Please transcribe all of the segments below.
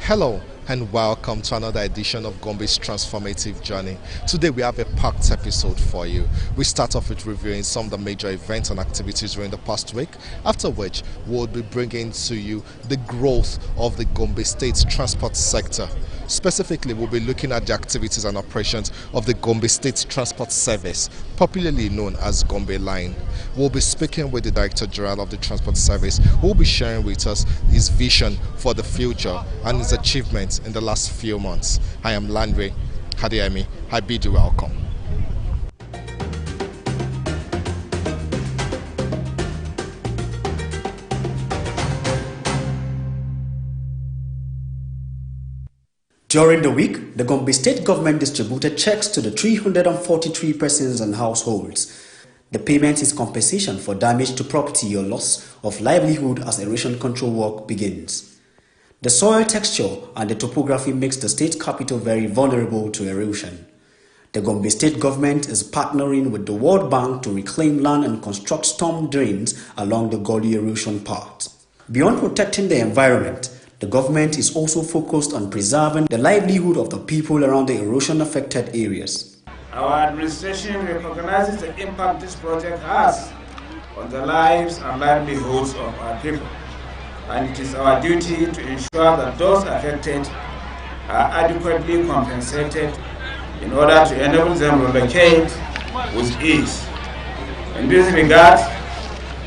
Hello and welcome to another edition of Gombe's Transformative Journey. Today we have a packed episode for you. We start off with reviewing some of the major events and activities during the past week, after which we'll be bringing to you the growth of the Gombe State's transport sector. Specifically, we'll be looking at the activities and operations of the Gombe State Transport Service, popularly known as Gombe Line. We'll be speaking with the Director General of the Transport Service, who will be sharing with us his vision for the future and his achievements in the last few months. I am Landry Hadiemi. I bid you welcome. During the week, the Gombe State government distributed checks to the 343 persons and households. The payment is compensation for damage to property or loss of livelihood as erosion control work begins. The soil texture and the topography makes the state capital very vulnerable to erosion. The Gombe State government is partnering with the World Bank to reclaim land and construct storm drains along the gully erosion path. Beyond protecting the environment, the government is also focused on preserving the livelihood of the people around the erosion-affected areas. Our administration recognizes the impact this project has on the lives and livelihoods of our people, and it is our duty to ensure that those affected are adequately compensated in order to enable them to relocate with ease. In this regard,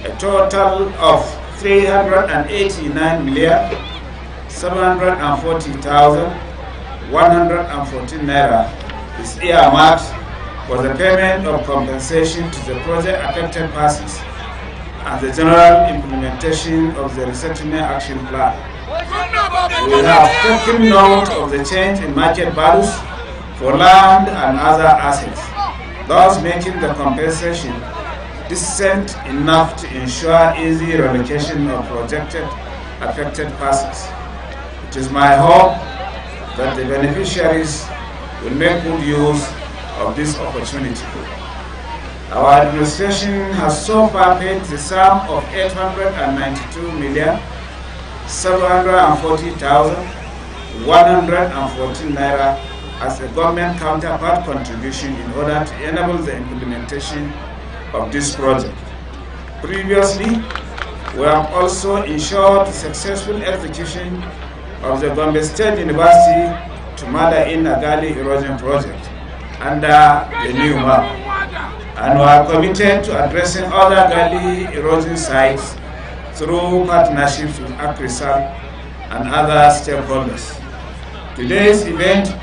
a total of 388,740,114 naira is earmarked for the payment of compensation to the project-affected parties and the general implementation of the resettlement action plan. We have taken note of the change in market values for land and other assets, thus making the compensation decent enough to ensure easy relocation of projected affected parties. It is my hope that the beneficiaries will make good use of this opportunity. Our administration has so far paid the sum of 892,740,114 naira as a government counterpart contribution in order to enable the implementation of this project. Previously, we have also ensured the successful execution of the Gombe State University to Mada-in Agali erosion project under the new map, and we are committed to addressing other Gali erosion sites through partnerships with ACRISAL and other stakeholders. Today's event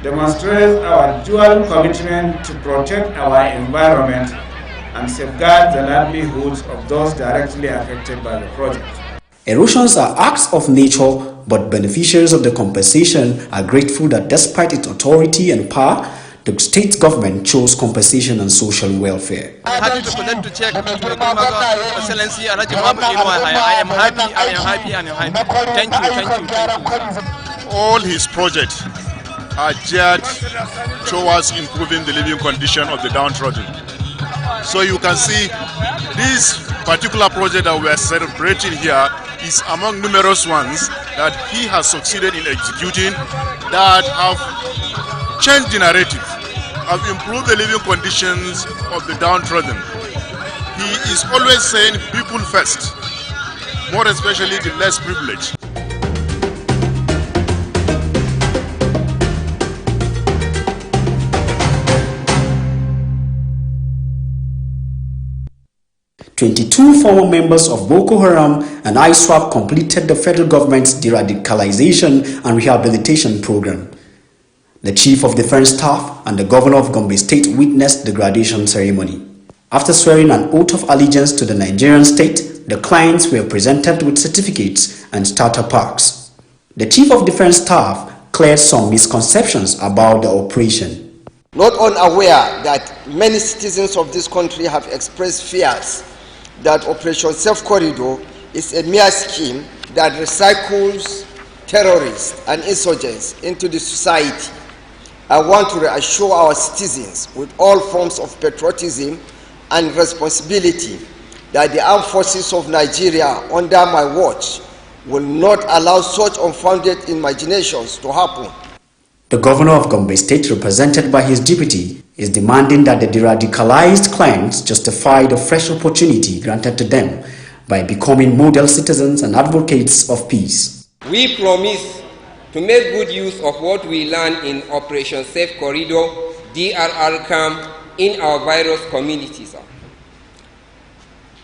demonstrates our dual commitment to protect our environment and safeguard the livelihoods of those directly affected by the project. Erosions are acts of nature, but beneficiaries of the compensation are grateful that despite its authority and power, the state government chose compensation and social welfare. I'm happy to collect the check to the Excellency Alaji Muhammad Inouye. I am happy. Thank you. All his projects are geared towards improving the living condition of the downtrodden. So you can see this particular project that we are celebrating here is among numerous ones that he has succeeded in executing that have changed the narrative, have improved the living conditions of the downtrodden. He is always saying people first, more especially the less privileged. "22 former members of Boko Haram and ISWAP completed the federal government's Deradicalization and Rehabilitation Program. The Chief of Defense Staff and the Governor of Gombe State witnessed the graduation ceremony. After swearing an oath of allegiance to the Nigerian state, the clients were presented with certificates and starter packs. The Chief of Defense Staff cleared some misconceptions about the operation. Not unaware that many citizens of this country have expressed fears that Operation Safe Corridor is a mere scheme that recycles terrorists and insurgents into the society. I want to reassure our citizens with all forms of patriotism and responsibility that the armed forces of Nigeria under my watch will not allow such unfounded imaginations to happen. The governor of Gombe State, represented by his deputy, is demanding that the deradicalized clients justify the fresh opportunity granted to them by becoming model citizens and advocates of peace. We promise to make good use of what we learned in Operation Safe Corridor, DRR camp, in our various communities.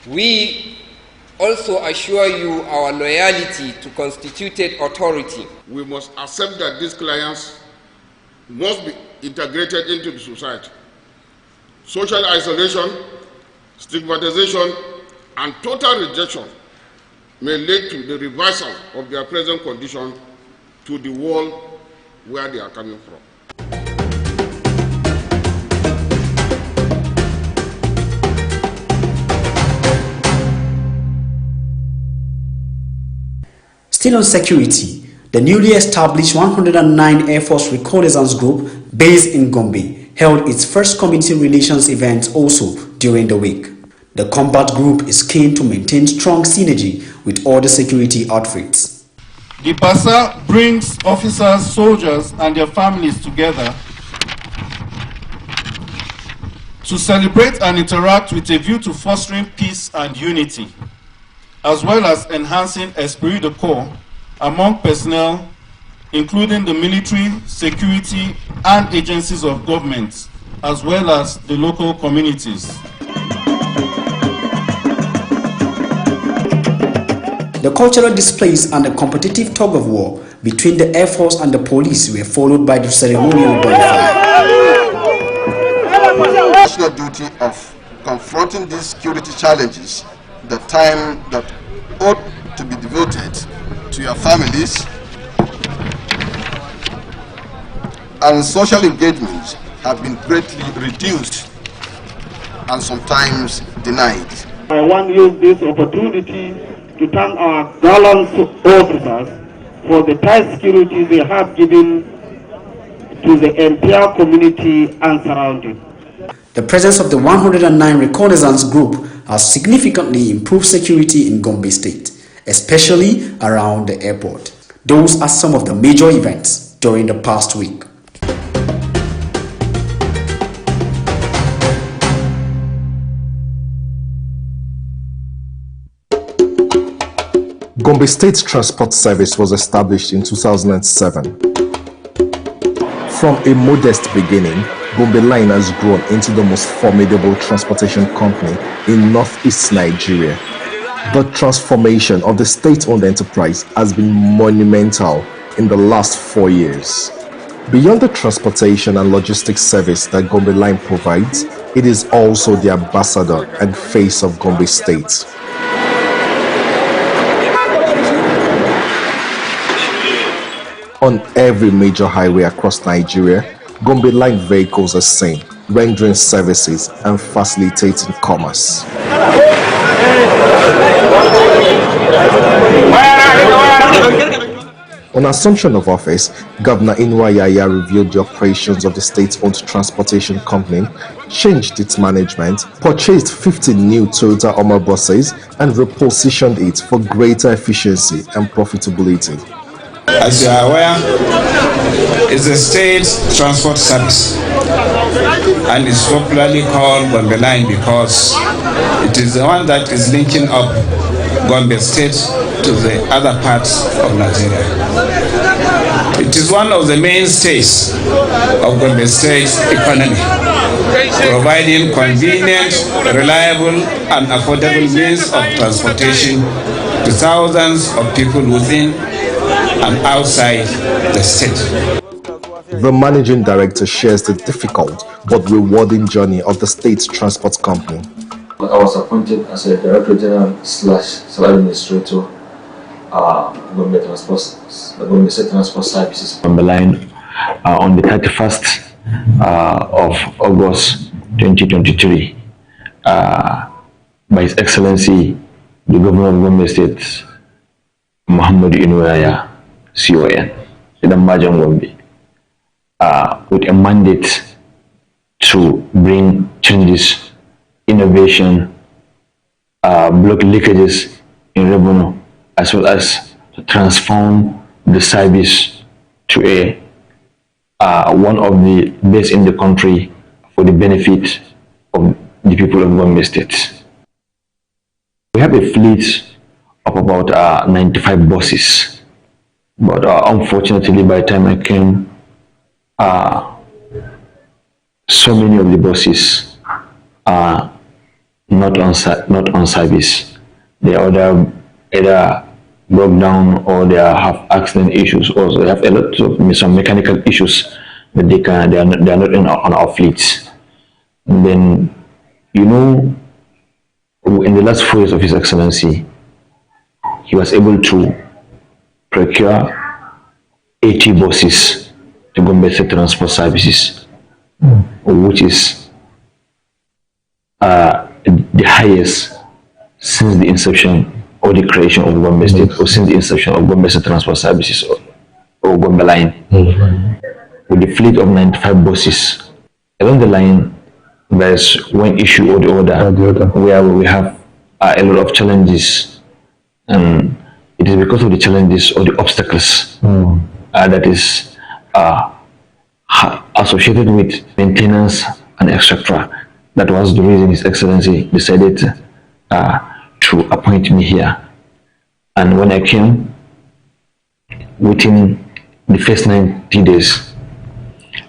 We also assure you our loyalty to constituted authority. We must accept that these clients must be integrated into the society. Social isolation, stigmatization, and total rejection may lead to the reversal of their present condition to the world where they are coming from. Still on security, the newly established 109 Air Force Reconnaissance Group based in Gombe held its first community relations event also during the week. The combat group is keen to maintain strong synergy with other security outfits. The BASA brings officers, soldiers and their families together to celebrate and interact with a view to fostering peace and unity, as well as enhancing esprit de corps among personnel, including the military, security, and agencies of government, as well as the local communities. The cultural displays and the competitive tug-of-war between the Air Force and the police were followed by the ceremonial bonfire. The national duty of confronting these security challenges, the time that ought to be devoted to your families and social engagements have been greatly reduced and sometimes denied. I want to use this opportunity to thank our gallant officers for the tight security they have given to the entire community and surrounding. The presence of the 109 Reconnaissance Group has significantly improved security in Gombe State, especially around the airport. Those are some of the major events during the past week. Gombe State Transport Service was established in 2007. From a modest beginning, Gombe Line has grown into the most formidable transportation company in northeast Nigeria. The transformation of the state-owned enterprise has been monumental in the last 4 years. Beyond the transportation and logistics service that Gombe Line provides, it is also the ambassador and face of Gombe State. On every major highway across Nigeria, Gombe Line vehicles are seen, rendering services and facilitating commerce. On assumption of office, Governor Inwa Yaya reviewed the operations of the state-owned transportation company, changed its management, purchased 50 new Toyota Hummer buses, and repositioned it for greater efficiency and profitability. As you are aware, it's a state transport service and it's popularly called Gombe Line because it is the one that is linking up Gombe State to the other parts of Nigeria. It is one of the mainstays of Gombe State's economy, providing convenient, reliable and affordable means of transportation to thousands of people within and outside the state. The managing director shares the difficult but rewarding journey of the state transport company. I was appointed as a Director General / Administrator Gombe State Transport Services Gombe Line on the 31st of August 2023 by His Excellency the Governor of Gombe State, Muhammad Inuaya, CON, Idambajan Gombe, with a mandate to bring changes, innovation, block leakages in revenue, as well as to transform the service to a one of the best in the country for the benefit of the people of Gombe State. We have a fleet of about 95 buses, but unfortunately by the time I came, so many of the buses are not on service. They either broke down or they have accident issues. Also, they have a lot of some mechanical issues that they are not on our fleets. And then, you know, in the last 4 years of His Excellency, he was able to procure 80 buses to Gombe State Transport Services, which is the highest since the inception or the creation of Gombe State, or since the inception of Gombe State Transport Services or Gombe Line, with the fleet of 95 buses. Along the line, there's one issue or the other where we have a lot of challenges, and it is because of the challenges or the obstacles that is associated with maintenance and etc. That was the reason His Excellency decided to appoint me here. And when I came, within the first 90 days,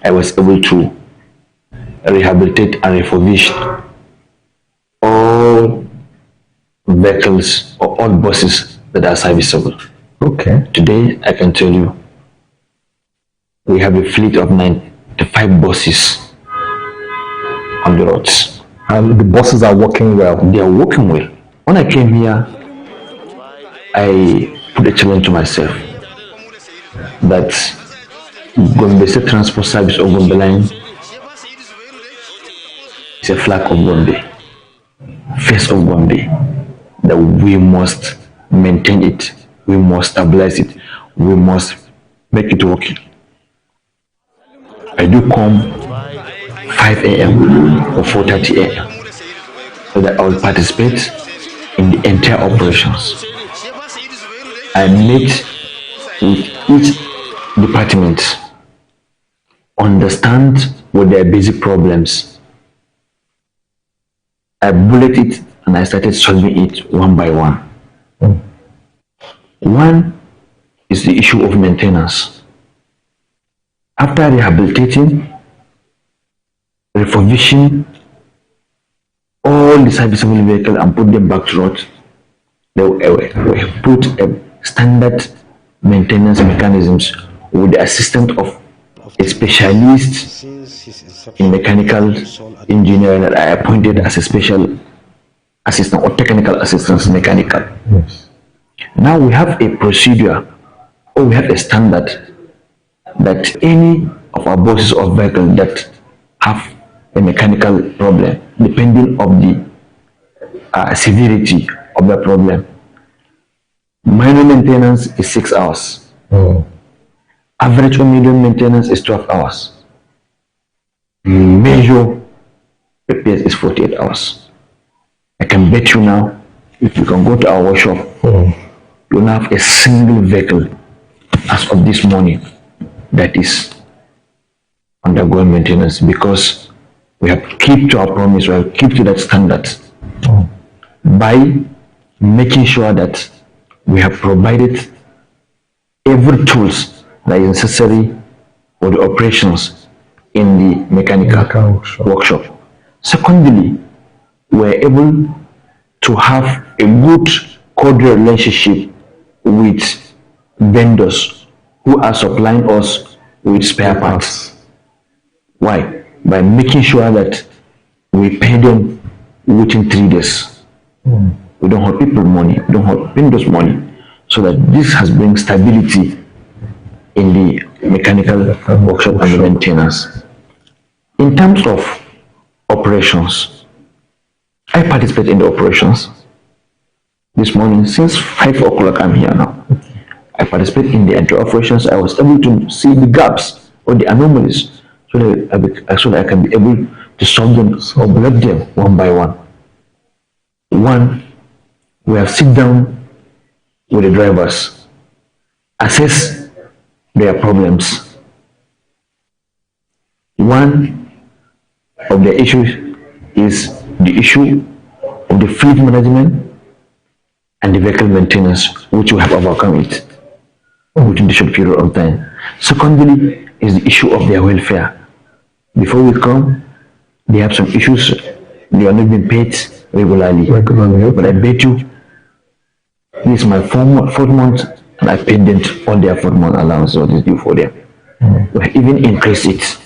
I was able to rehabilitate and refurbish all vehicles or all buses that are serviceable. Okay. Today, I can tell you, we have a fleet of 95 buses on the roads. And the buses are working well? They are working well. When I came here, I put a challenge to myself that Gombe State Transport Service or Gombe Line is a flag of Gombe, face of Gombe, that we must maintain it, we must stabilize it, we must make it work. I do come 5 a.m. or 4:30 a.m. so that I will participate in the entire operations. I meet with each department, understand what their basic problems. I bullet it and I started solving it one by one. One is the issue of maintenance. After rehabilitating, refurbishing all the serviceable vehicles and put them back to road, we put a standard maintenance mechanisms with the assistance of a specialist in mechanical engineering that I appointed as a special assistant or technical assistance mechanical. Yes. Now we have a procedure or we have a standard that any of our buses or vehicles that have a mechanical problem, depending on the severity of the problem, minor maintenance is 6 hours. Average or medium maintenance is 12 hours. Major repairs is 48 hours. I can bet you now, if you can go to our workshop, you'll have a single vehicle as of this morning that is undergoing maintenance, because we have kept to our promise, we have kept to that standard by making sure that we have provided every tools that is necessary for the operations in the mechanical workshop. Secondly, we are able to have a good cordial relationship with vendors who are supplying us with spare parts. Why? By making sure that we pay them within 3 days. We don't hold people money, we don't hold vendors money, so that this has bring stability in the mechanical workshop and the maintenance. In terms of operations, I participate in the operations. This morning, since 5 o'clock, I'm here now. I participate in the entry operations. I was able to see the gaps or the anomalies, so that I can be able to solve them or block them one by one. One, we have sit down with the drivers assess their problems. One of the issues is the issue of the fleet management and the vehicle maintenance, which we have overcome it within the short period of time. Secondly, is the issue of their welfare. Before we come, they have some issues. They are not being paid regularly. But I bet you, this is my fourth month, and I paid them all their 4-month allowance, what is due for them. We have even increased it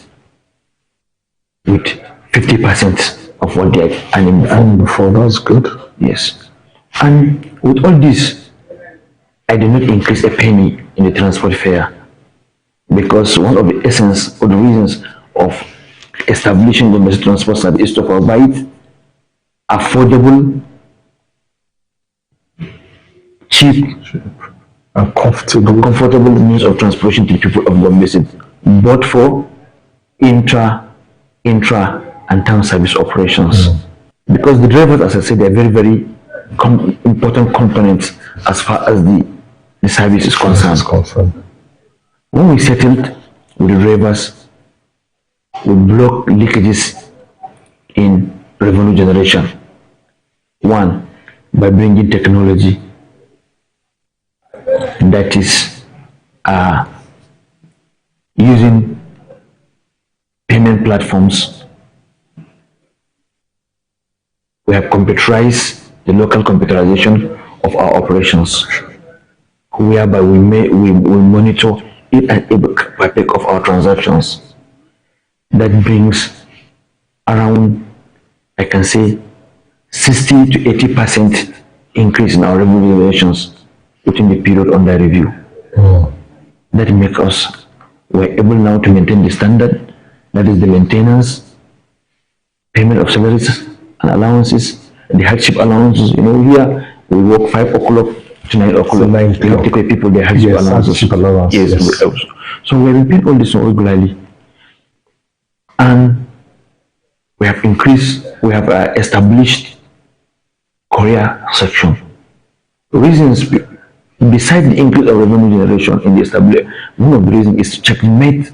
with 50% of what they are earning before. That's good. Yes. And with all this, I did not increase a penny in the transport fare, because one of the essence or the reasons of establishing the domestic transport service is to provide affordable, cheap, and comfortable means of transportation to the people of Gombe, both for intra, and town service operations. Because the drivers, as I said, they are very, very important components as far as the service is concerned. When we settled with the drivers, we block leakages in revenue generation. One, by bringing technology, that is using payment platforms. We have computerized the local computerization of our operations, whereby we monitor each and every part of our transactions. That brings around, I can say, 60 to 80% increase in our revenue generations within the period under review. That makes us, we're able now to maintain the standard, that is the maintenance, payment of salaries and allowances, the hardship allowances. You know, here we work 5 o'clock to 9 o'clock. We have to pay people their hardship allowances. Yes. So we have been paying all this regularly. And we have established Korea section. Reasons besides the increase of revenue generation in the establishment, one of the reasons is to checkmate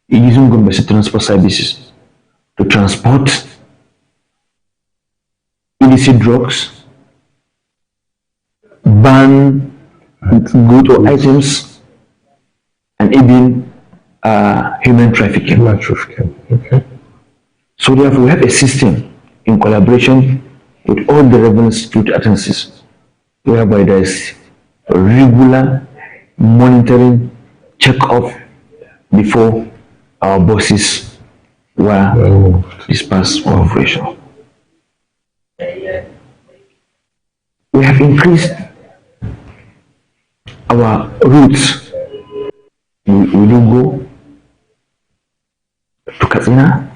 using Gombe transport services to transport illicit drugs, ban goods or items, and even human trafficking. Okay. So therefore, we have a system in collaboration with all the relevant security agencies, whereby there is regular monitoring, check-off before our bosses were dispersed for operation. We have increased our routes. We do go to Katsina,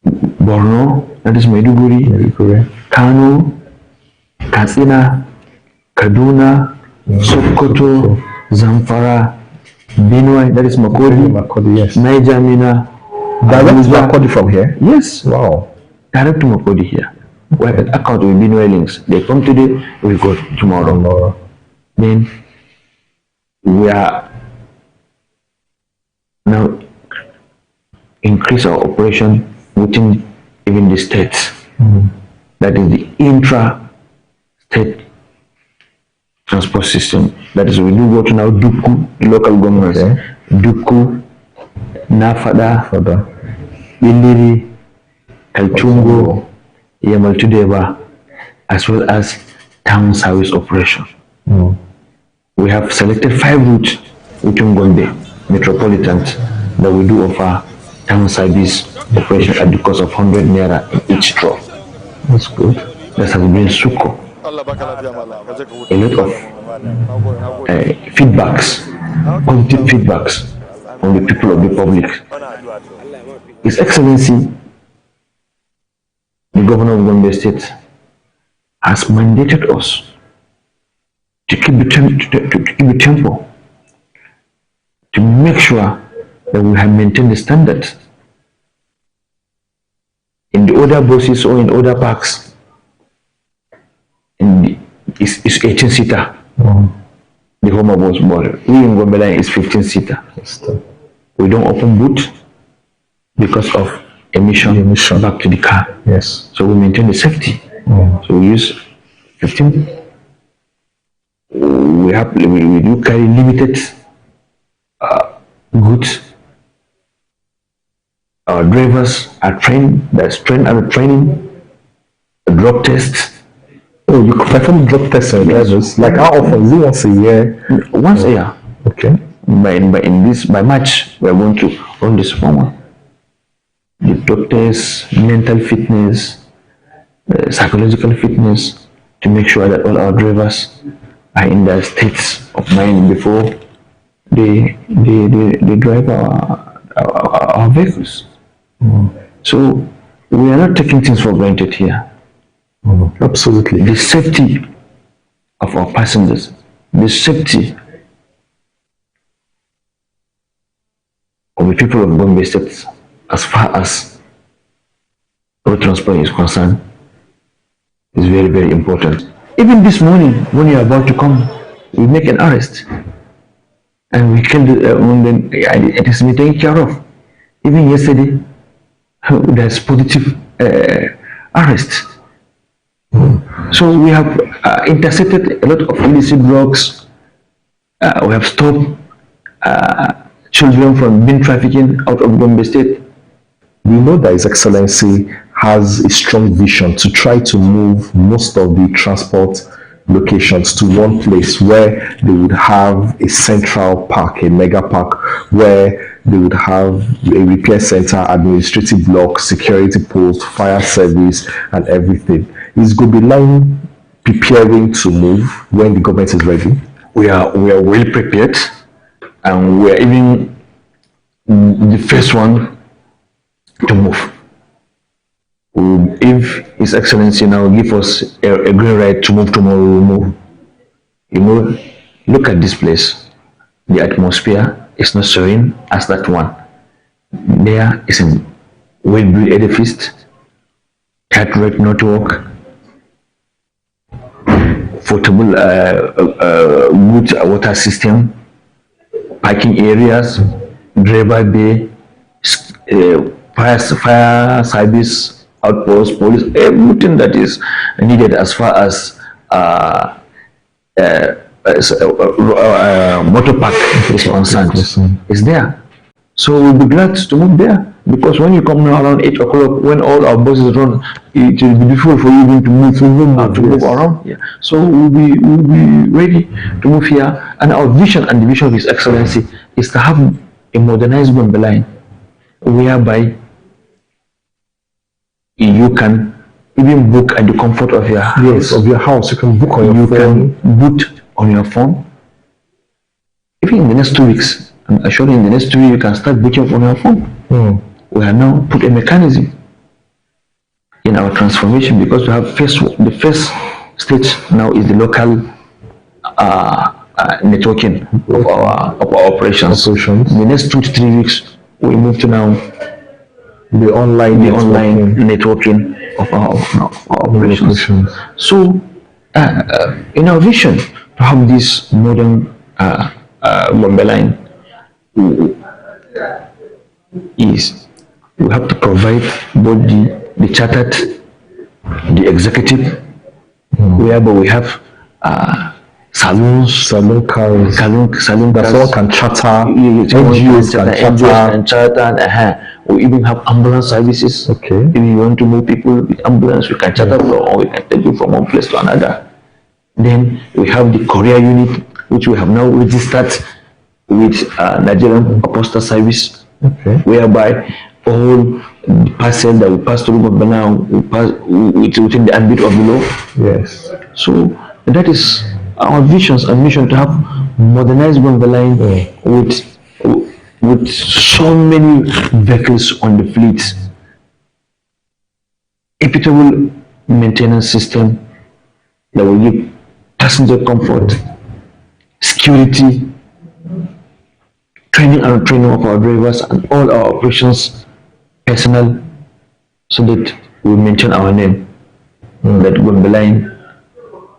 Borno, that is Maiduguri, Kano, Katsina, Kaduna, Sokoto, Zamfara, Benue, that is Makodi, yes. Niger, Mina. Direct to Makodi from here? Yes. Wow. Direct to Makodi here. We have an account with Benue links. They come today, we go tomorrow. Then we are now increase our operation within even the states. That is the intra-state transport system. That is, we do go to now Duku, local governments. Duku, Nafada, Iliri, Kaltungo, Yamaltudeba, as well as town service operation. We have selected 5 routes within Gombe metropolitan that we do offer town service operation at the cost of 100 naira in each drop. That's good. That has been Suko. A lot of feedbacks, positive feedbacks from the people of the public. His Excellency, the Governor of Gombe State, has mandated us to keep the tempo, to make sure that we have maintained the standards in the other buses or in other parks. It's 18-seater. inform of us, but we in Gombe line is 15-seater. We don't open boot because of emission back to the car. Yes. So we maintain the safety. So we use 15. We do carry limited goods. Our drivers are trained. There's training, drug tests. Oh, you perform drug tests on drivers? Like how often? Is it once a year? Once a year. Okay. By March, we are going to run this one. The drug tests, mental fitness, psychological fitness, to make sure that all our drivers are in their states of mind before they drive our vehicles. So we are not taking things for granted here. Absolutely. The safety of our passengers, the safety of the people of Gombe State, as far as road transport is concerned, is very, very important. Even this morning, when you are about to come, we make an arrest, and we kill it is being taken care of. Even yesterday, there's positive arrest. So we have intercepted a lot of illicit drugs. We have stopped children from being trafficking out of Gombe State. We know that His Excellency has a strong vision to try to move most of the transport locations to one place where they would have a central park, a mega park, where they would have a repair center, administrative block, security post, fire service, and everything. Is Gombe line preparing to move when the government is ready? We are well prepared, and we are even the first one to move. If His Excellency now give us a green light to move tomorrow, we will move. You know, look at this place. The atmosphere is not serene as that one. There is a well-built edifice, cataract network, portable good water system, parking areas, driver bay, fire service, outpost, police, everything that is needed as far as motor park is concerned is there. So we'll be glad to move there, because when you come now around 8 o'clock, when all our buses run, it will be difficult for you even to move around. Yeah. So we'll be ready to move here, and our vision and the vision of His Excellency is to have a modernized Gombe line, whereby you can even book at the comfort of your house. Yes, of your house. You can book on your phone. You can book on your phone. Even in the next 2 weeks, I'm assuring in the next 2 weeks, you can start booking on your phone. We have now put a mechanism in our transformation, because we have the first stage now is the local networking of our operations. In the next 2 to 3 weeks, we move to now the online networking of our operations. So, in our vision to have this modern Gombe line, is we have to provide both the chartered, the executive, whereby we have salon cars, that someone can charter, NGOs can charter. We even have ambulance services. Okay. If you want to move people with ambulance, we can charter or we can take you from one place to another. Then we have the courier unit, which we have now registered with Nigerian Postal Service, whereby all the parcel that we pass through Gombe now, we pass within the ambit of the law. Yes. So that is our visions and mission, to have modernized Gombe line with so many vehicles on the fleet, equitable maintenance system that will give passenger comfort, security, training and training of our drivers and all our operations personnel, so that we maintain our name, that Gombe line,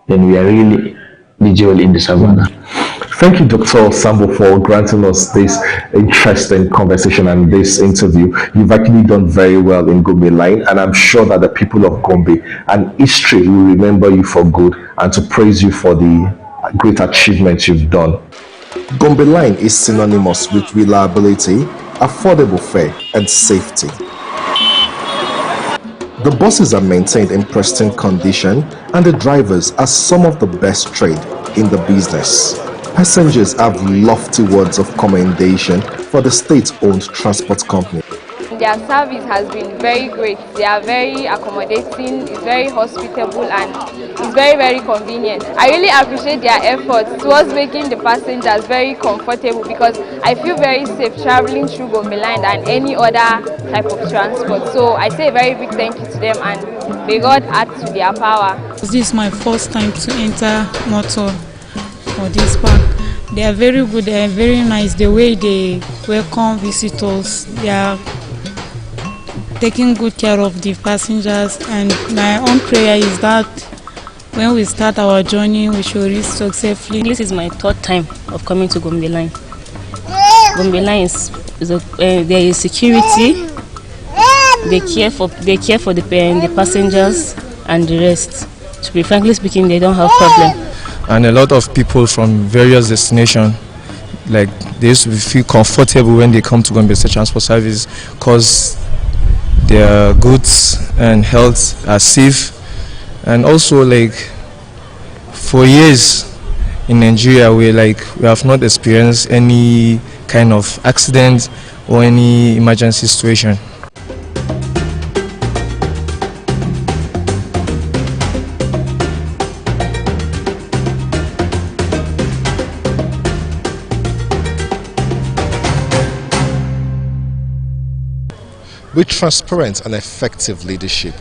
then we are really the jewel in the savannah. Thank you, Dr. Sambo, for granting us this interesting conversation and this interview. You've actually done very well in Gombe line, and I'm sure that the people of Gombe and history will remember you for good and to praise you for the great achievements you've done. Gombe line is synonymous with reliability, affordable fare, and safety. The buses are maintained in pristine condition, and the drivers are some of the best trained in the business. Passengers have lofty words of commendation for the state-owned transport company. Their service has been very great. They are very accommodating, it's very hospitable, and it's very, very convenient. I really appreciate their efforts towards making the passengers very comfortable, because I feel very safe traveling through Gombe line than any other type of transport. So I say a very big thank you to them, and may God add to their power. This is my first time to enter motor for this park. They are very good, they are very nice. The way they welcome visitors, they are taking good care of the passengers, and my own prayer is that when we start our journey, we should reach successfully. This is my third time of coming to Gombe line. Gombe line there is security. They care for the passengers and the rest. To be frankly speaking, they don't have problem. And a lot of people from various destinations, like they used to feel comfortable when they come to Gombe State Transport Service, because their goods and health are safe. And also, like, for years in Nigeria, we have not experienced any kind of accident or any emergency situation. With transparent and effective leadership,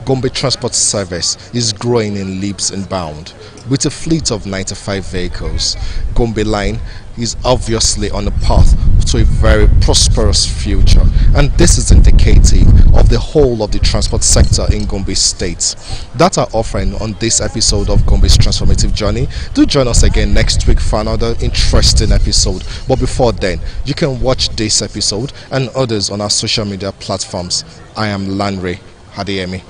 Gombe Transport Service is growing in leaps and bounds. With a fleet of 95 vehicles, Gombe line is obviously on a path to a very prosperous future, and this is indicative of the whole of the transport sector in Gombe State. That are offering on this episode of Gombe's Transformative Journey. Do join us again next week for another interesting episode. But before then, you can watch this episode and others on our social media platforms. I am Lanre Hadeyemi.